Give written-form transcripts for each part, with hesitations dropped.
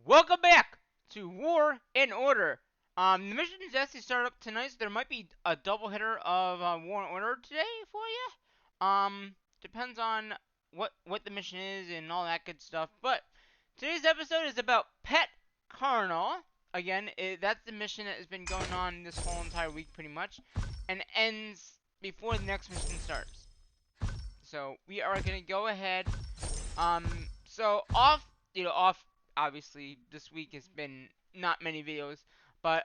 Welcome back to War and Order. The missions actually start up tonight, so there might be a double hitter of War and Order today for you. Depends on what the mission is and all that good stuff. But today's episode is about Pet Carnival. Again, that's the mission that has been going on this whole entire week, pretty much, and ends before the next mission starts. So we are gonna go ahead. So off. Obviously, this week has been not many videos, but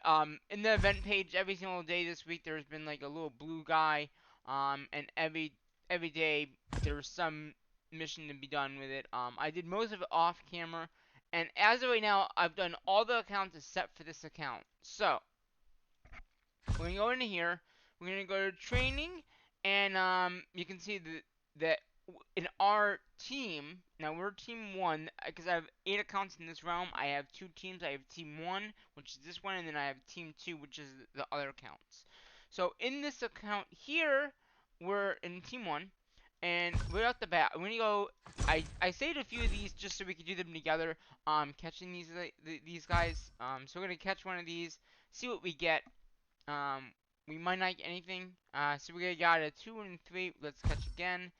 in the event page, every single day this week there's been like a little blue guy, and every day there's some mission to be done with it. I did most of it off camera, and as of right now, I've done all the accounts except for this account. So we're gonna go into here. We're gonna go to training, and you can see that in our team, now we're team 1, because I have 8 accounts in this realm. I have 2 teams. I have team 1, which is this one, and then I have team 2, which is the other accounts. So in this account here, we're in team 1, and right off the bat, I'm gonna go. I saved a few of these just so we could do them together. Catching these guys. So we're gonna catch one of these, see what we get. We might not get anything. So we got a 2 and 3. Let's catch again.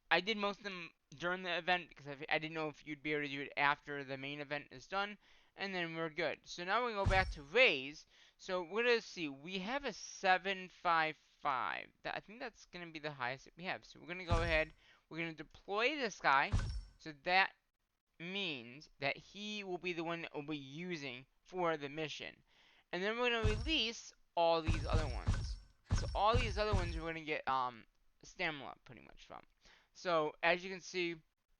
I did most of them during the event because I didn't know if you'd be able to do it after the main event is done, and then we're good. So now we go back to raise. So we're gonna see. We have a 755. I think that's gonna be the highest that we have. So we're gonna go ahead. We're gonna deploy this guy. So that means that he will be the one that we'll be using for the mission. And then we're gonna release all these other ones. So all these other ones we're gonna get stamina pretty much from. So as you can see,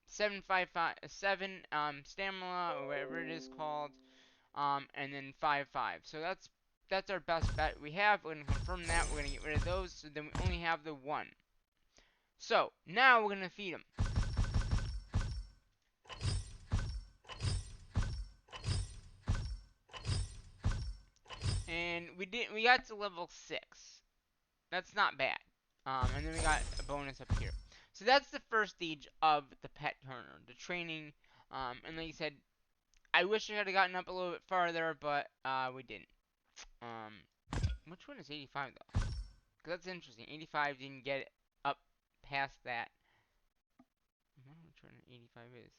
7 stamina or whatever it is called, and then 5. So that's our best bet we have. We're gonna confirm that. We're gonna get rid of those. So then we only have the 1. So now we're gonna feed him. And we got to level 6. That's not bad. And then we got a bonus up here. So that's the first stage of the Pet Turner, the training. And like I said, I wish I had gotten up a little bit farther, but we didn't. Which one is 85 though? Because that's interesting. 85 didn't get it up past that. I wonder which one 85 is.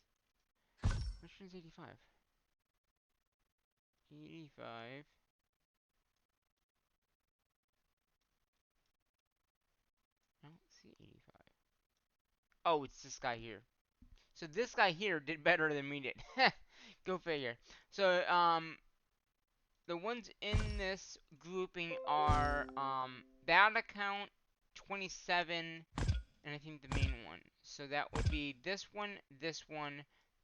Which one is 85? 85. I don't see 85. Oh, it's this guy here. So this guy here did better than we did. Go figure. So, the ones in this grouping are, that account, 27, and I think the main one. So that would be this one,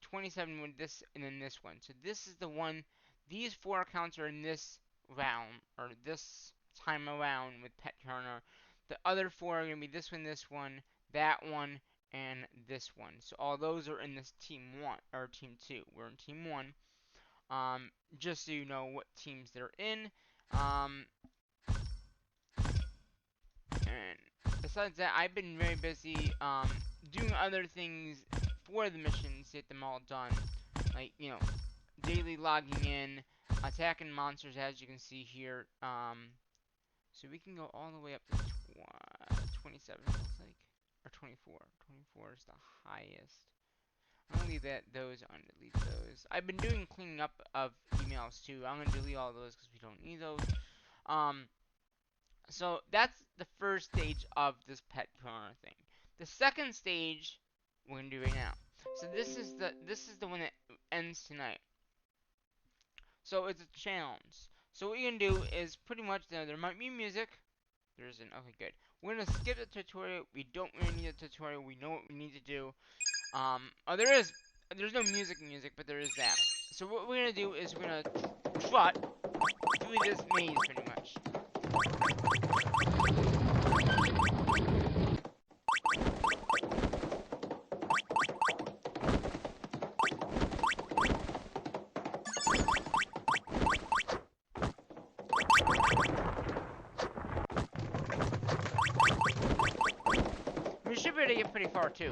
27 with this, and then this one. So this is the one, these 4 accounts are in this round, or this time around with Pet Turner. The other 4 are going to be this one, that one, and this one. So all those are in this team 1 or team 2. We're in team 1. Just so you know what teams they're in. And besides that, I've been very busy doing other things for the missions to get them all done. Like, you know, daily logging in, attacking monsters as you can see here. So we can go all the way up to 27, it looks like. Or 24. 24 is the highest. I'm gonna leave those on, delete those. I've been doing cleaning up of emails too. I'm gonna delete all those because we don't need those. So that's the first stage of this Pet Corner thing. The second stage we're gonna do right now. So this is the one that ends tonight. So it's a challenge. So what you're gonna do is pretty much there might be music. There isn't. Okay, good. We're gonna skip the tutorial. We don't really need a tutorial. We know what we need to do. Oh, there's no music, but there is that. So what we're gonna do is we're gonna trot through this maze pretty much. We should be able to get pretty far too.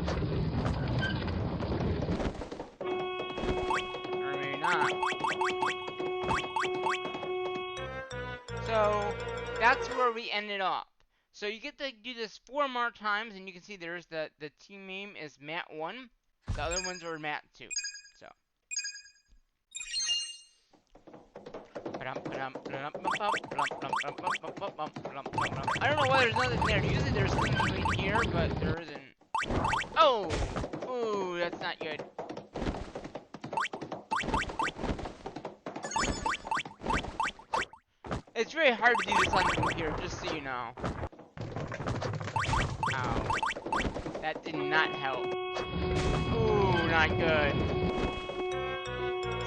time. So that's where we ended up. So you get to do this 4 more times, and you can see there's the team name is Matt 1. The other ones are Matt 2. So. I don't know why there's nothing there. Usually there's something right here, but there isn't. Oh! Ooh, that's not good. It's really hard to do this on the computer, just so you know. Ow. That did not help. Ooh, not good.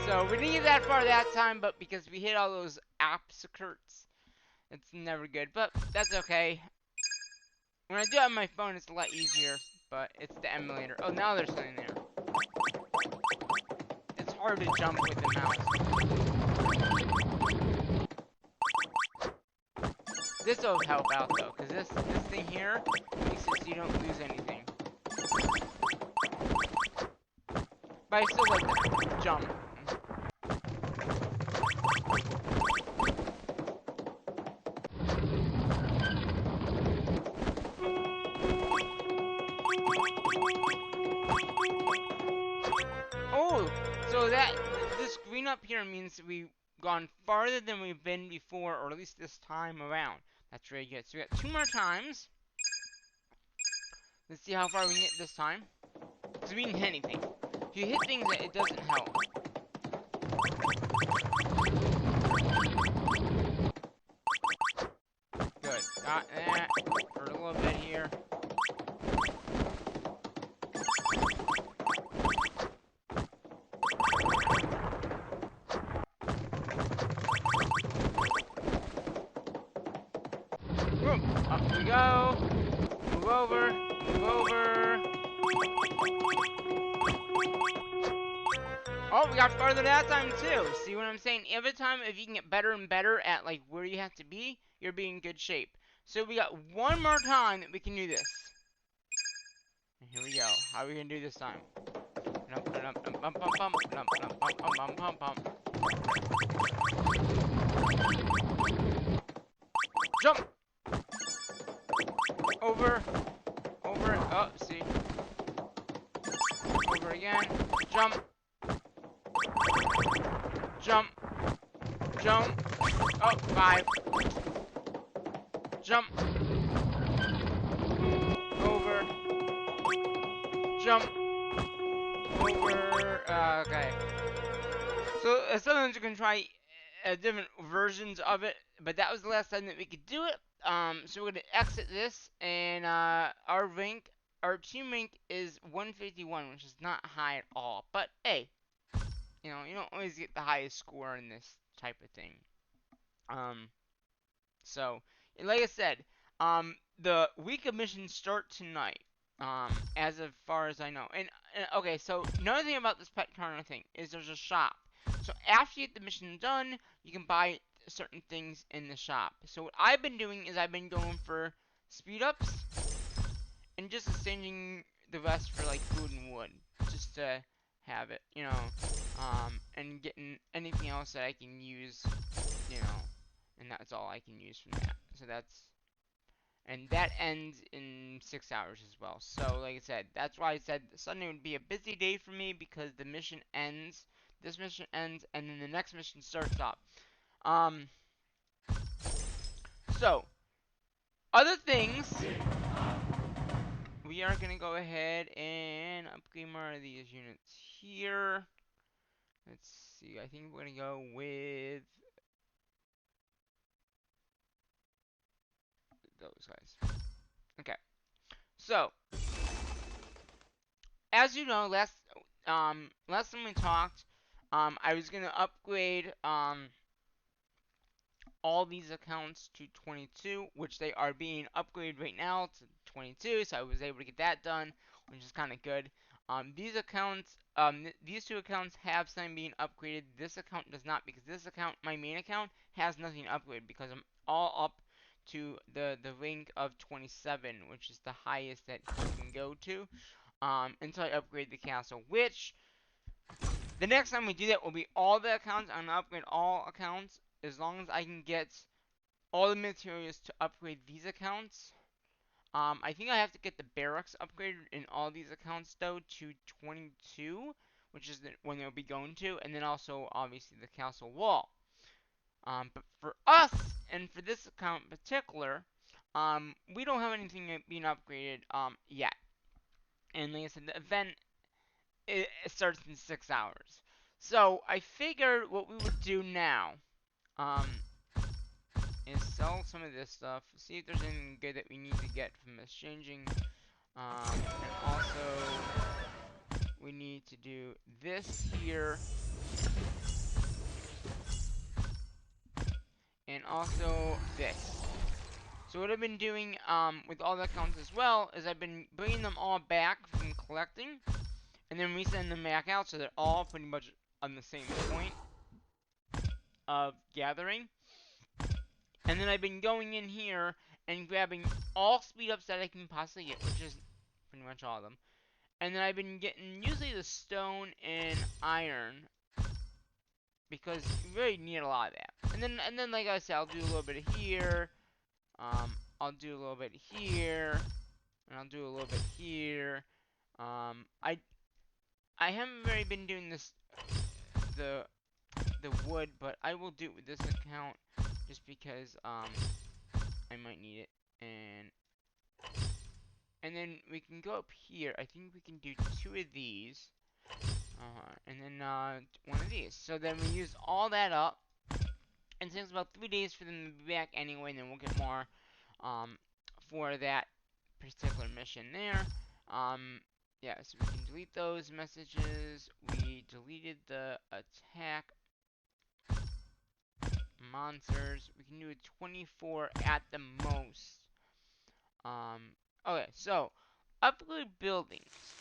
So, we didn't get that far that time, but because we hit all those obstacles, it's never good. But, that's okay. When I do it on my phone, it's a lot easier, but it's the emulator. Oh, now there's something there. It's hard to jump with the mouse. This will help out, though, because this thing here makes it so you don't lose anything. But I still like to jump. Oh, so this green up here means we've gone farther than we've been before, or at least this time around. That's really good. So we got 2 more times. Let's see how far we can get this time. Because we didn't hit anything. If you hit things, it doesn't help. Good. Got that for a little bit here. Boom. Up we go. Move over. Move over. Oh, we got farther that time too. See what I'm saying? Every time, if you can get better and better at like where you have to be, you'll be in good shape. So we got 1 more time that we can do this. And here we go. How are we gonna do this time? Jump! Over. Over. Oh, see. Over again. Jump. Jump. Jump. Oh, 5. Jump. Over. Jump. Over. Okay. So, sometimes you can try different versions of it, but that was the last time that we could do it. So we're gonna exit this, and our team rank is 151, which is not high at all. But hey, you know, you don't always get the highest score in this type of thing. So like I said, the week of missions start tonight. As far as I know. And okay, so another thing about this Pet Carnival thing is there's a shop. So after you get the mission done, you can buy certain things in the shop. So what I've been doing is I've been going for speed ups and just exchanging the rest for like food and wood, just to have it, you know, and getting anything else that I can use, you know, and that's all I can use from that. So and that ends in 6 hours as well. So like I said, that's why I said Sunday would be a busy day for me, because the mission ends, this mission ends, and then the next mission starts up. So other things, we are gonna go ahead and upgrade more of these units here. Let's see, I think we're gonna go with those guys. Okay, so as you know, last time we talked, I was gonna upgrade all these accounts to 22, which they are being upgraded right now to 22. So I was able to get that done, which is kind of good. These accounts, these 2 accounts have something being upgraded. This account does not, because this account, my main account, has nothing upgraded because I'm all up to the rank of 27, which is the highest that you can go to. Until I upgrade the castle, which the the next time we do that will be all the accounts. I'm gonna upgrade all accounts as long as I can get all the materials to upgrade these accounts. I think I have to get the barracks upgraded in all these accounts though to 22, which is when they'll be going to, and then also obviously the castle wall. But for us and for this account in particular, we don't have anything being upgraded yet. And like I said, the event it starts in 6 hours. So I figured what we would do now is sell some of this stuff, see if there's anything good that we need to get from exchanging. And also, we need to do this here. And also this. So what I've been doing with all the accounts as well is I've been bringing them all back from collecting. And then resending them back out so they're all pretty much on the same point of gathering. And then I've been going in here and grabbing all speed ups that I can possibly get, which is pretty much all of them. And then I've been getting usually the stone and iron because you really need a lot of that. And then like I said, I'll do a little bit of here. I'll do a little bit here, and I'll do a little bit here. I haven't really been doing this the wood, but I will do it with this account just because I might need it. And then we can go up here. I think we can do 2 of these. And then 1 of these. So then we use all that up. And it takes about 3 days for them to be back anyway, and then we'll get more for that particular mission there. Yeah, so we can delete those messages. We deleted the attack monsters. We can do a 24 at the most. Okay, so upgrade buildings.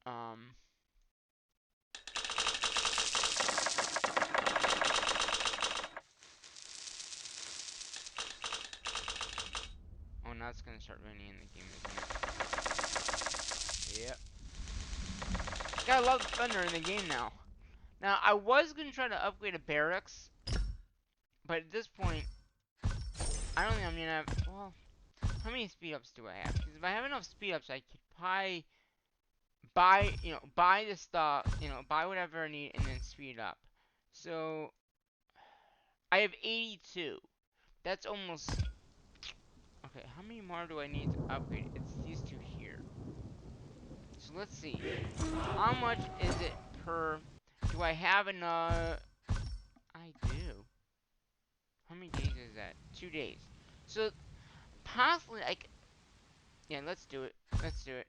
Oh, now it's gonna start raining in the game, isn't it? Yep. Gotta love the thunder in the game now. Now, I was gonna try to upgrade a barracks, but at this point, I don't think I'm gonna have. Well, how many speed ups do I have? Because if I have enough speed ups, I could probably buy the stuff, buy whatever I need, and then speed up. So, I have 82. That's almost. Okay, how many more do I need to upgrade? It's these 2 here. So let's see. How much is it per? Do I have enough? I do. How many days is that? 2 days. So possibly yeah, let's do it. Let's do it.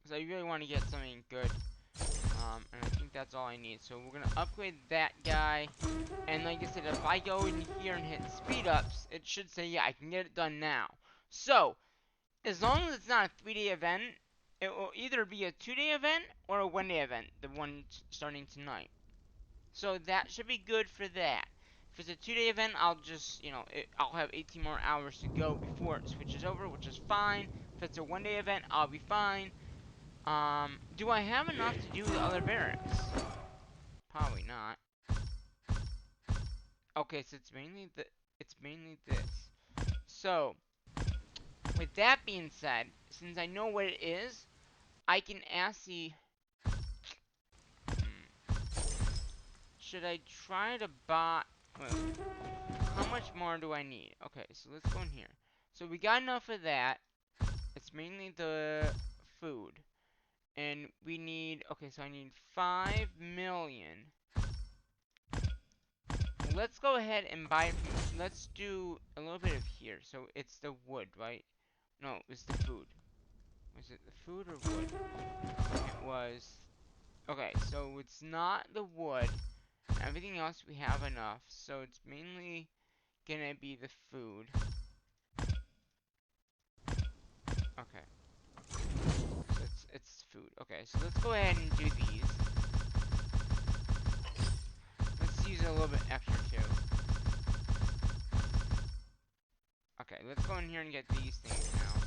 Because I really want to get something good. And I think that's all I need. So we're going to upgrade that guy. And like I said, if I go in here and hit speed ups, it should say, yeah, I can get it done now. So, as long as it's not a 3-day event, it will either be a 2-day event or a 1-day event. The one starting tonight. So that should be good for that. If it's a 2-day event, I'll just, I'll have 18 more hours to go before it switches over, which is fine. If it's a 1-day event, I'll be fine. Do I have enough to do the other barracks? Probably not. Okay, so it's mainly this. So, with that being said, since I know what it is, I can ask the. Should I try to buy? Well, how much more do I need? Okay, so let's go in here. So we got enough of that. It's mainly the food. And we need, okay, so I need 5 million. Let's go ahead and buy it from, let's do a little bit of here. So it's the wood, right? No, it's the food. Was it the food or wood? It was, okay, so it's not the wood. Everything else we have enough. So it's mainly gonna be the food. Okay. So it's food. Okay, so let's go ahead and do these. Let's use a little bit extra too. Okay, let's go in here and get these things now.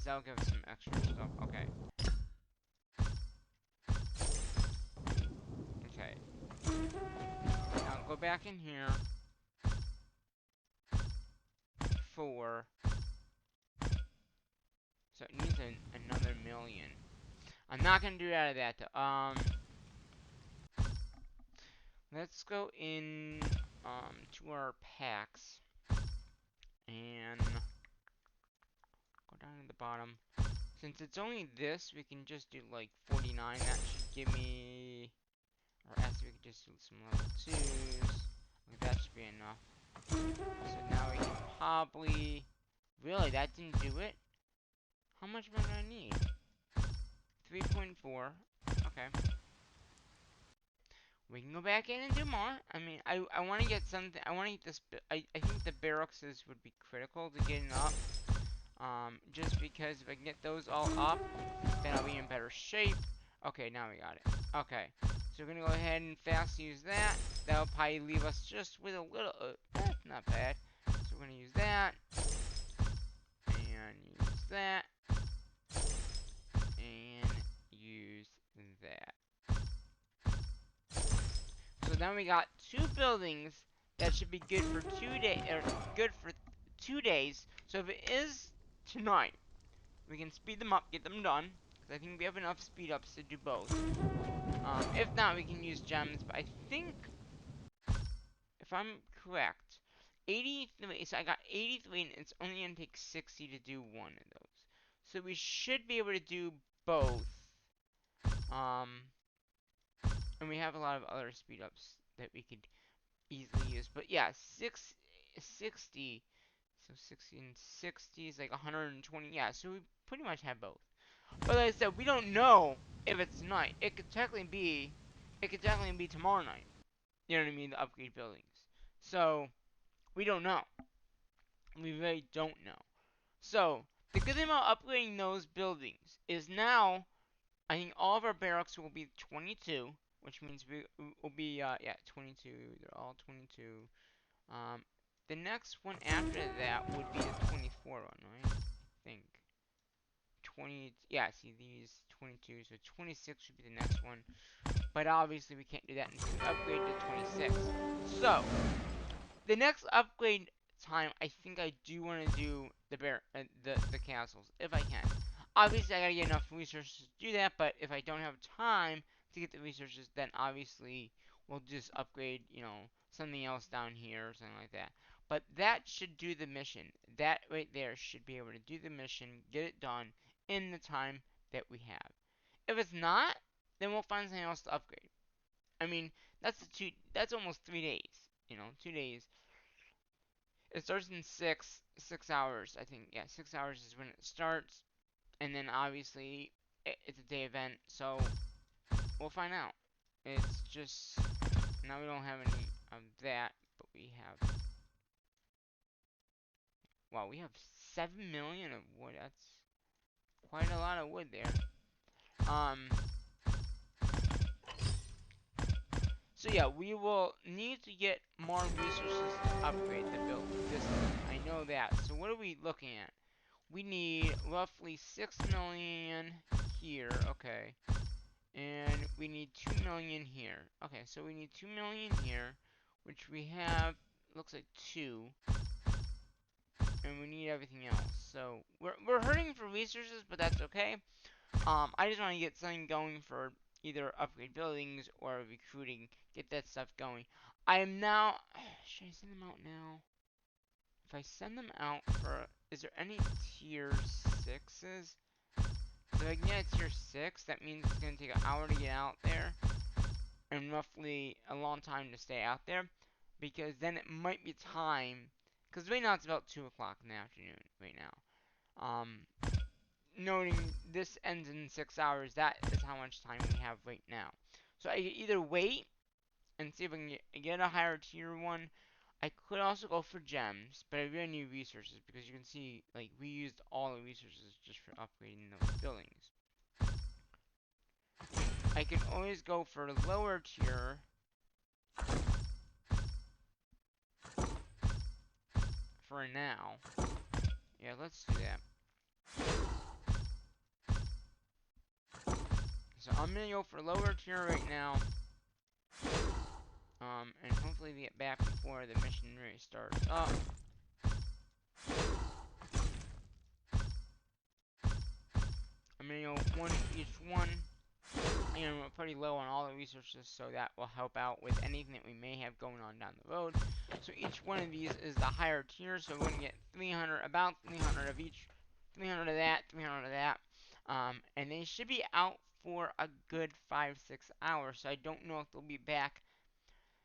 because that'll give us some extra stuff. Okay. Okay. Now go back in here. 4. So it needs another million. I'm not gonna do out of that though. Let's go in to our packs and go down to the bottom. Since it's only this, we can just do like 49. That should give me, or actually we could just do some level 2s. Like that should be enough. So now we can probably, really, that didn't do it? How much more do I need? 3.4. Okay. We can go back in and do more. I mean, I want to get something. I want to get this. I think the barracks would be critical to getting up. Just because if I can get those all up, then I'll be in better shape. Okay, now we got it. Okay, so we're gonna go ahead and fast use that. That'll probably leave us just with a little. That's not bad. So we're gonna use that and use that and use that. So now we got 2 buildings that should be good for 2 days, or good for 2 days. So if it is tonight, we can speed them up, get them done, because I think we have enough speed ups to do both. If not, we can use gems, but I think, if I'm correct, 83, so I got 83, and it's only going to take 60 to do one of those. So we should be able to do both. And we have a lot of other speed ups that we could easily use. But yeah, 60, so 60 and 60 is like 120. Yeah, so we pretty much have both. But like I said, we don't know if it's tonight. It could technically be tomorrow night. You know what I mean? The upgrade buildings. So we don't know. We really don't know. So the good thing about upgrading those buildings is now I think all of our barracks will be 22, which means we will be yeah 22. They're all 22. The next one after that would be the 24 one, right? I think 20. Yeah, see these 22, so 26 should be the next one. But obviously we can't do that until we upgrade to 26. So the next upgrade time, I think I do want to do the castles if I can. Obviously, I gotta get enough resources to do that. But if I don't have time to get the resources, then obviously we'll just upgrade, something else down here or something like that. But that should do the mission. That right there should be able to do the mission, get it done in the time that we have. If it's not, then we'll find something else to upgrade. I mean, that's almost 3 days. 2 days. It starts in 6 hours, I think. Yeah, 6 hours is when it starts, and then obviously it's a day event, so we'll find out. It's just now we don't have any of that, but we have. Wow, we have 7 million of wood. That's quite a lot of wood there. So yeah, we will need to get more resources to upgrade the build. I know that. So what are we looking at? We need roughly 6 million here. Okay. And we need 2 million here. Okay, so we need 2 million here, which we have, looks like 2. And we need everything else. So we're hurting for resources, but that's okay. I just want to get something going for either upgrade buildings or recruiting, get that stuff going. I am now, should I send them out now? If I send them out for, is there any tier 6s? So if I can get a tier 6, that means it's going to take an hour to get out there, and roughly a long time to stay out there, because then it might be time, because right now it's about 2 o'clock in the afternoon, right now. Noting this ends in 6 hours, that is how much time we have right now. So I could either wait and see if I can get a higher tier 1. I could also go for gems, but I really need resources, because you can see, like, we used all the resources just for upgrading those buildings. I can always go for a lower tier for now. Yeah, let's do that. I'm gonna go for lower tier right now. And hopefully we get back before the mission really starts up. I'm gonna go one each one. And we're pretty low on all the resources, so that will help out with anything that we may have going on down the road. So each one of these is the higher tier, so we're gonna get 300, about 300 of each, 300 of that, 300 of that. And they should be out for a good 5-6 hours, so I don't know if they'll be back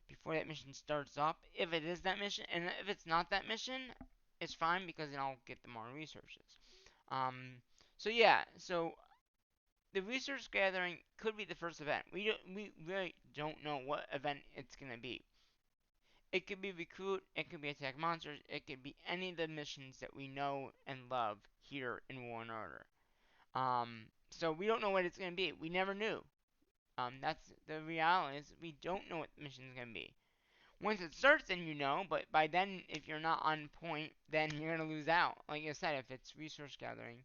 before that mission starts up. If it is that mission, and if it's not that mission, it's fine because then I'll get the more resources. So yeah, so the resource gathering could be the first event. We really don't know what event it's gonna be. It could be recruit, it could be attack monsters, it could be any of the missions that we know and love here in War and Order. So we don't know what it's gonna be. We never knew. That's the reality is we don't know what the mission's gonna be. Once it starts, then you know. But by then, if you're not on point, then you're gonna lose out. Like I said, if it's resource gathering,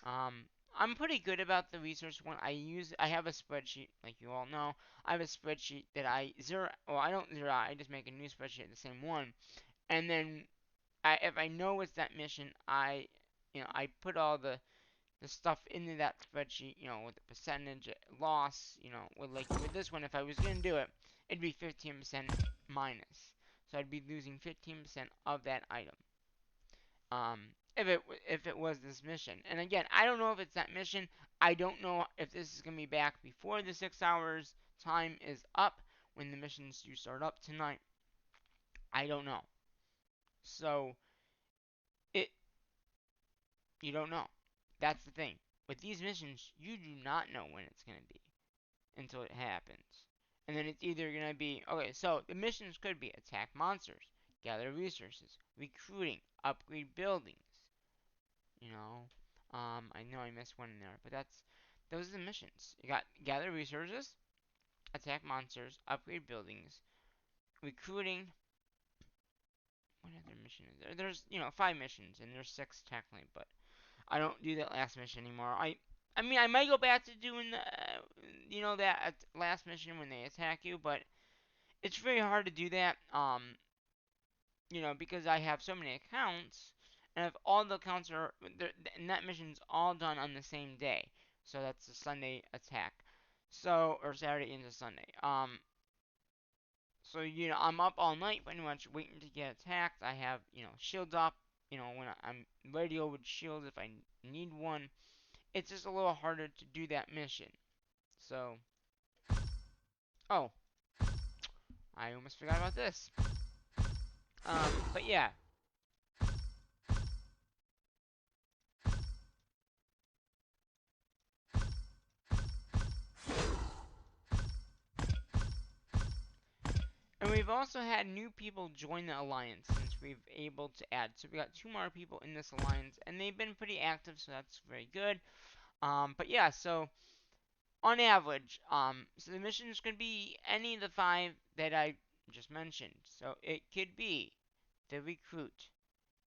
um, I'm pretty good about the resource one. I have a spreadsheet, like you all know. I have a spreadsheet that I zero. Well, I don't zero out. I just make a new spreadsheet, the same one, and then if I know it's that mission, I put all the stuff into that spreadsheet, with the percentage loss, with this one, if I was gonna do it, it'd be 15% minus. So I'd be losing 15% of that item. Um, if it was this mission, and again, I don't know if it's that mission. I don't know if this is gonna be back before the 6 hours time is up when the missions do start up tonight. I don't know. So it you don't know. That's the thing. With these missions, you do not know when it's gonna be until it happens. And then it's either going to be okay, so the missions could be attack monsters, gather resources, recruiting, upgrade buildings. You know, I know I missed one in there, but those are the missions. You got gather resources, attack monsters, upgrade buildings, recruiting. What other mission is there? There's 5 missions, and there's 6 technically, but I don't do that last mission anymore. I mean, I might go back to doing that last mission when they attack you, but it's very hard to do that. Because I have so many accounts, and if all the accounts and that mission's all done on the same day, so that's the Sunday attack, or Saturday into Sunday. So I'm up all night pretty much waiting to get attacked. I have shields up. When I'm ready with shields if I need one. It's just a little harder to do that mission. So, oh, I almost forgot about this. But yeah, and we've also had new people join the alliance since we've able to add. So we got 2 more people in this alliance, and they've been pretty active, so that's very good. But yeah, so on average, so the mission is going to be any of the 5 that I just mentioned. So it could be the recruit.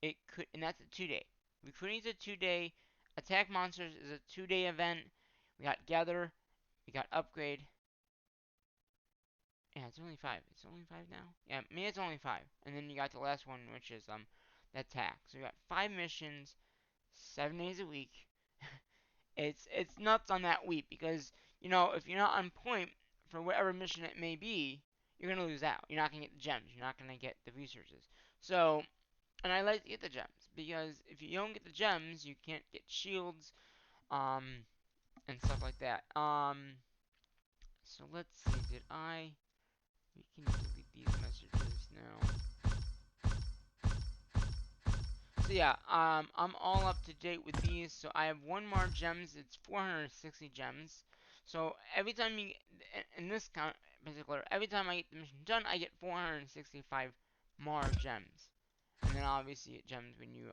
It could, and that's a 2-day. Recruiting is a 2-day. Attack monsters is a 2-day event. We got gather. We got upgrade. Yeah, it's only 5. It's only 5 now? Yeah, maybe it's only 5. And then you got the last one, which is the attack. So we got 5 missions, 7 days a week. It's nuts on that week because, if you're not on point for whatever mission it may be, you're gonna lose out. You're not gonna get the gems. You're not gonna get the resources. So, and I like to get the gems because if you don't get the gems, you can't get shields, and stuff like that. So let's see. We can delete these messages now. So yeah, I'm all up to date with these. So I have one more gems. It's 460 gems. So every time in this count particular, every time I get the mission done, I get 465 more gems. And then obviously it gems when you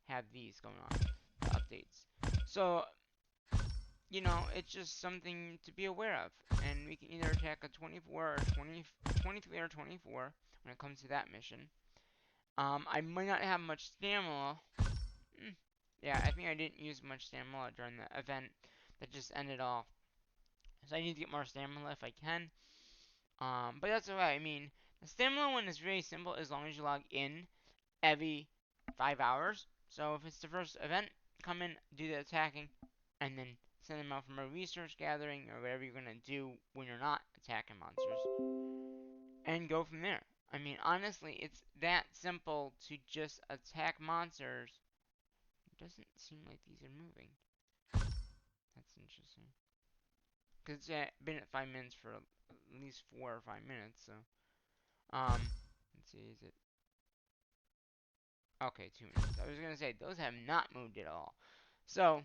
have these going on, the updates. So it's just something to be aware of. And we can either attack a 24 or 23 or 24 when it comes to that mission. I might not have much stamina. Yeah, I think I didn't use much stamina during the event that just ended off. So I need to get more stamina if I can. But that's alright. I mean, the stamina one is very simple as long as you log in every 5 hours. So if it's the first event, come in, do the attacking, and then send them out from a resource gathering or whatever you're gonna do when you're not attacking monsters, and go from there. I mean, honestly, it's that simple to just attack monsters. It doesn't seem like these are moving. That's interesting. Because it's been at 5 minutes for at least 4 or 5 minutes, so. Let's see, is it. Okay, 2 minutes. I was gonna say, those have not moved at all. So,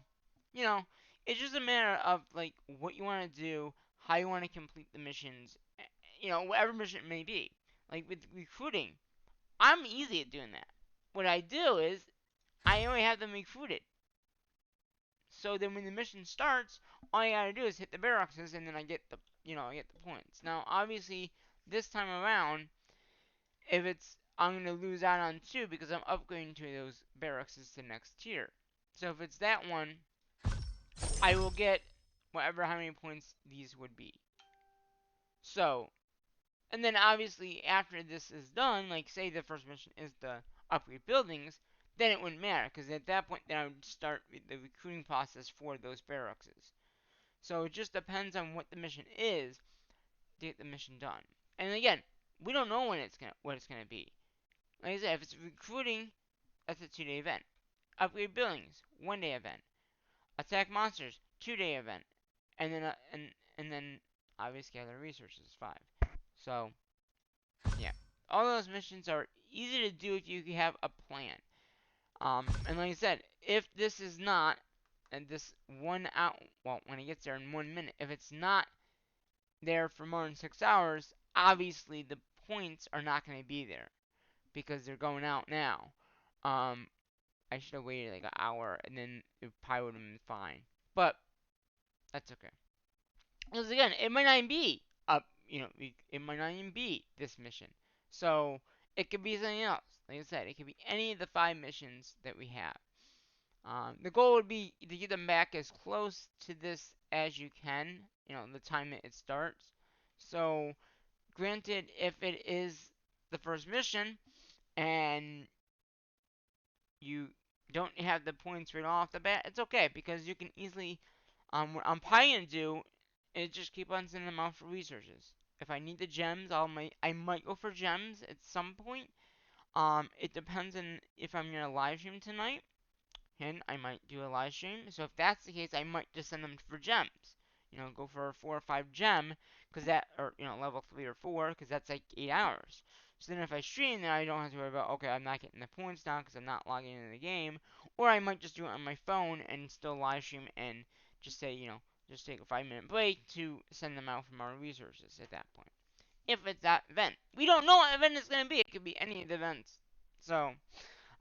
you know, it's just a matter of, like, what you want to do, how you want to complete the missions, whatever mission it may be. Like, with recruiting, I'm easy at doing that. What I do is, I only have them recruited. So then when the mission starts, all I gotta do is hit the barracks and then I get I get the points. Now, obviously, this time around, if it's, I'm gonna lose out on 2 because I'm upgrading to those barracks to the next tier. So if it's that one, I will get whatever how many points these would be. So, and then obviously after this is done, like say the first mission is the upgrade buildings, then it wouldn't matter because at that point then I would start the recruiting process for those barracks. So it just depends on what the mission is to get the mission done. And again, we don't know what it's gonna be. Like I said, if it's recruiting, that's a 2-day event. Upgrade buildings, 1-day event. Attack monsters, 2-day event. And then obviously gather resources, 5. So yeah, all those missions are easy to do if you have a plan. And like I said, if this is not, and this one out, well, when it gets there in 1 minute, if it's not there for more than 6 hours, obviously the points are not going to be there because they're going out now. Um, I should have waited like an hour, and then it probably would have been fine. But that's okay. Because again, it might not even be it might not even be this mission. So it could be something else. Like I said, it could be any of the 5 missions that we have. The goal would be to get them back as close to this as you can. The time that it starts. So, granted, if it is the first mission and you don't have the points right off the bat, it's okay because you can easily. What I'm probably gonna do is just keep on sending them out for researches. If I need the gems, I might go for gems at some point. It depends on if I'm gonna live stream tonight, and I might do a live stream. So if that's the case, I might just send them for gems. Go for a 4 or 5 gem, because or level 3 or 4, because that's like 8 hours. So then if I stream, then I don't have to worry about, okay, I'm not getting the points down because I'm not logging into the game. Or I might just do it on my phone and still live stream and just say, just take a 5 minute break to send them out from our resources at that point. If it's that event. We don't know what event it's going to be. It could be any of the events. So,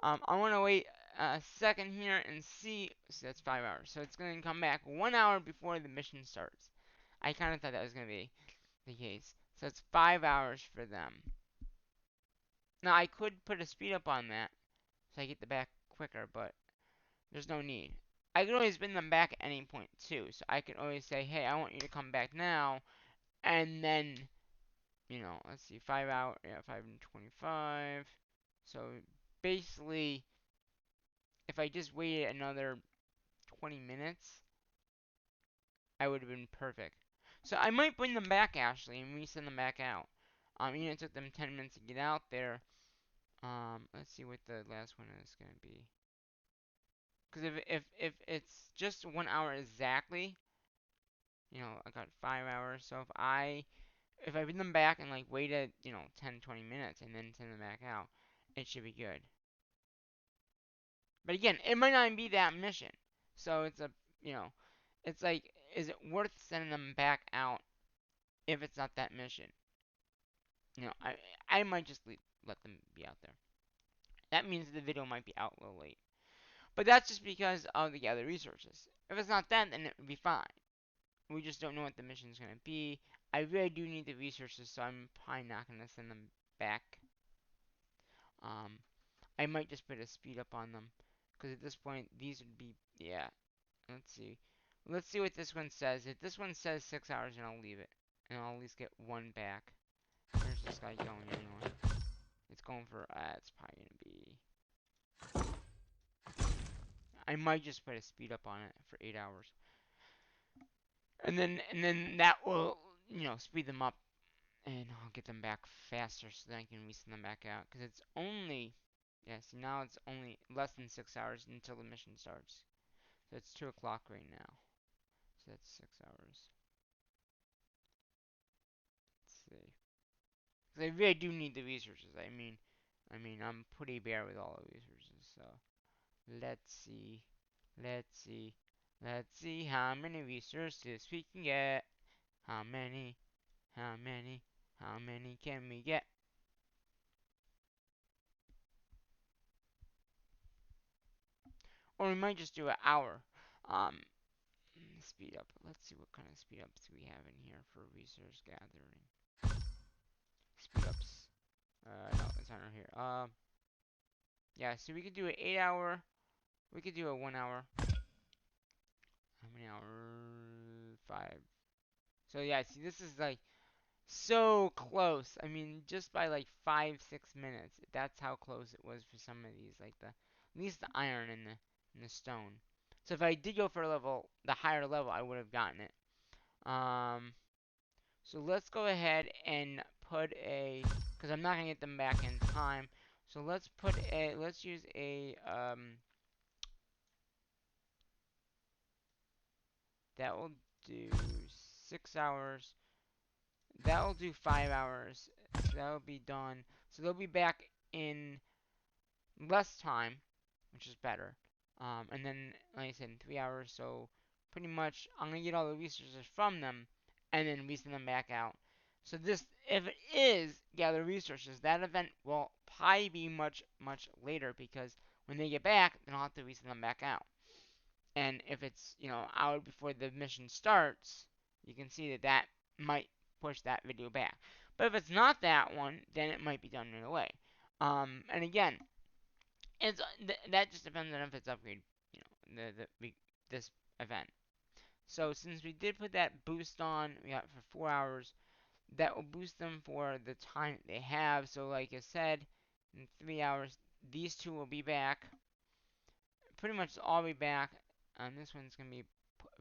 I want to wait a second here and see. So that's 5 hours. So it's going to come back 1 hour before the mission starts. I kind of thought that was going to be the case. So it's 5 hours for them. Now I could put a speed up on that so I get the back quicker, but there's no need. I can always bring them back at any point too. So I can always say, hey, I want you to come back now, and then let's see, 5 hours, yeah, 5 and 25. So basically, if I just waited another 20 minutes, I would have been perfect. So I might bring them back actually and resend them back out. It took them 10 minutes to get out there. Let's see what the last one is gonna be. Because if it's just 1 hour exactly, I got 5 hours. So if I bring them back and like waited 10 20 minutes and then send them back out, it should be good. But again, it might not even be that mission. So it's like, is it worth sending them back out if it's not that mission? I might just let them be out there. That means the video might be out a little late. But that's just because of the gather resources. If it's not that, then it would be fine. We just don't know what the mission is going to be. I really do need the resources, so I'm probably not going to send them back. I might just put a speed up on them. Because at this point, these would be, yeah. Let's see. Let's see what this one says. If this one says 6 hours, then I'll leave it. And I'll at least get one back. Where's this guy going anyway? It's going for, it's probably going to be... I might just put a speed up on it for 8 hours. And then that will, speed them up. And I'll get them back faster so that I can resend them back out. Because it's only... Yeah, see, now it's only less than 6 hours until the mission starts. So it's 2 o'clock right now. So that's 6 hours. Let's see. Because I really do need the resources. I mean, I'm pretty bare with all the resources. So let's see. Let's see. Let's see how many resources we can get. How many? How many? How many can we get? Or we might just do an hour. Um, speed up. Let's see what kind of speed ups we have in here for resource gathering. Speed ups. No, it's not here. Yeah, so we could do an 8 hour. We could do a 1 hour. How many hours? 5. So yeah, see, this is like so close. I mean, just by like 5-6 minutes. That's how close it was for some of these. Like at least the iron and the stone. So if I did go for the higher level, I would have gotten it. So let's go ahead and put because I'm not gonna get them back in time. So let's use that will do 6 hours. That will do 5 hours. So that will be done. So they'll be back in less time, which is better. And then, like I said, in 3 hours. So pretty much, I'm gonna get all the resources from them, and then resend them back out. So this, if it is gather resources, that event will probably be much later because when they get back, then I'll have to resend them back out. And if it's hour before the mission starts, you can see that might push that video back. But if it's not that one, then it might be done right away. And again, that just depends on if it's upgrade, this event. So since we did put that boost on, we got for 4 hours. That will boost them for the time they have. So like I said, in 3 hours, these two will be back. Pretty much all be back. And this one's gonna be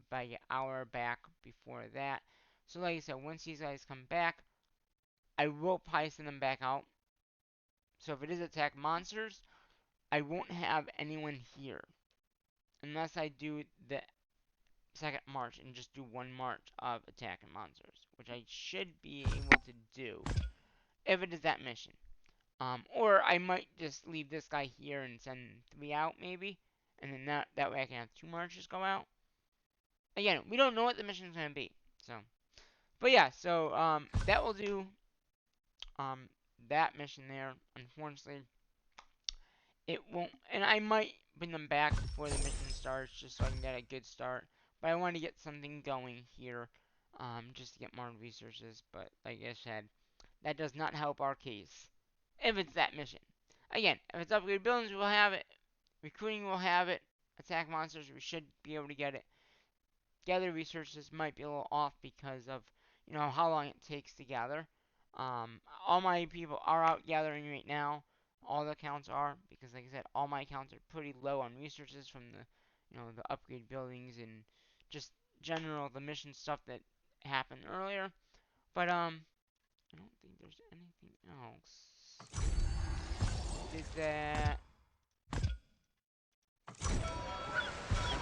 by an hour back before that. So like I said, once these guys come back, I will probably send them back out. So if it is attack monsters, I won't have anyone here. Unless I do the second march and just do one march of attacking monsters. Which I should be able to do. If it is that mission. Or I might just leave this guy here and send 3 out maybe. And then that way I can have 2 marches go out. Again, we don't know what the mission is going to be. So, but yeah, so that will do that mission there. Unfortunately, it won't, and I might bring them back before the mission starts just so I can get a good start. But I want to get something going here, just to get more resources. But like I said, that does not help our case if it's that mission. Again, if it's upgrade buildings, we'll have it. Recruiting, we'll have it. Attack monsters, we should be able to get it. Gather resources might be a little off because of how long it takes to gather. All my people are out gathering right now. All the accounts are because, like I said, all my accounts are pretty low on resources from the upgrade buildings and just general the mission stuff that happened earlier. But I don't think there's anything else. Did that? I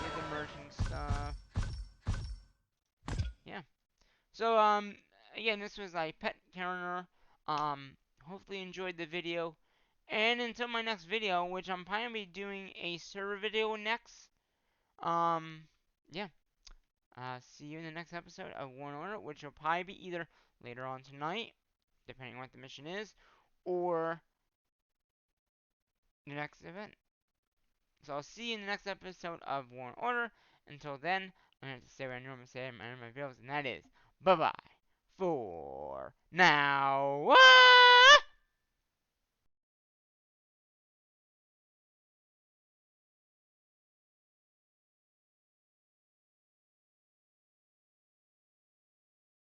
did the merging stuff. Yeah. So, again, this was like Pet Carniva. Hopefully you enjoyed the video. And until my next video, which I'm probably gonna be doing a server video next. Yeah. See you in the next episode of War and Order, which will probably be either later on tonight, depending on what the mission is, or the next event. So I'll see you in the next episode of War and Order. Until then, I'm going to have to say what I normally say in my videos, and that is, bye-bye for now.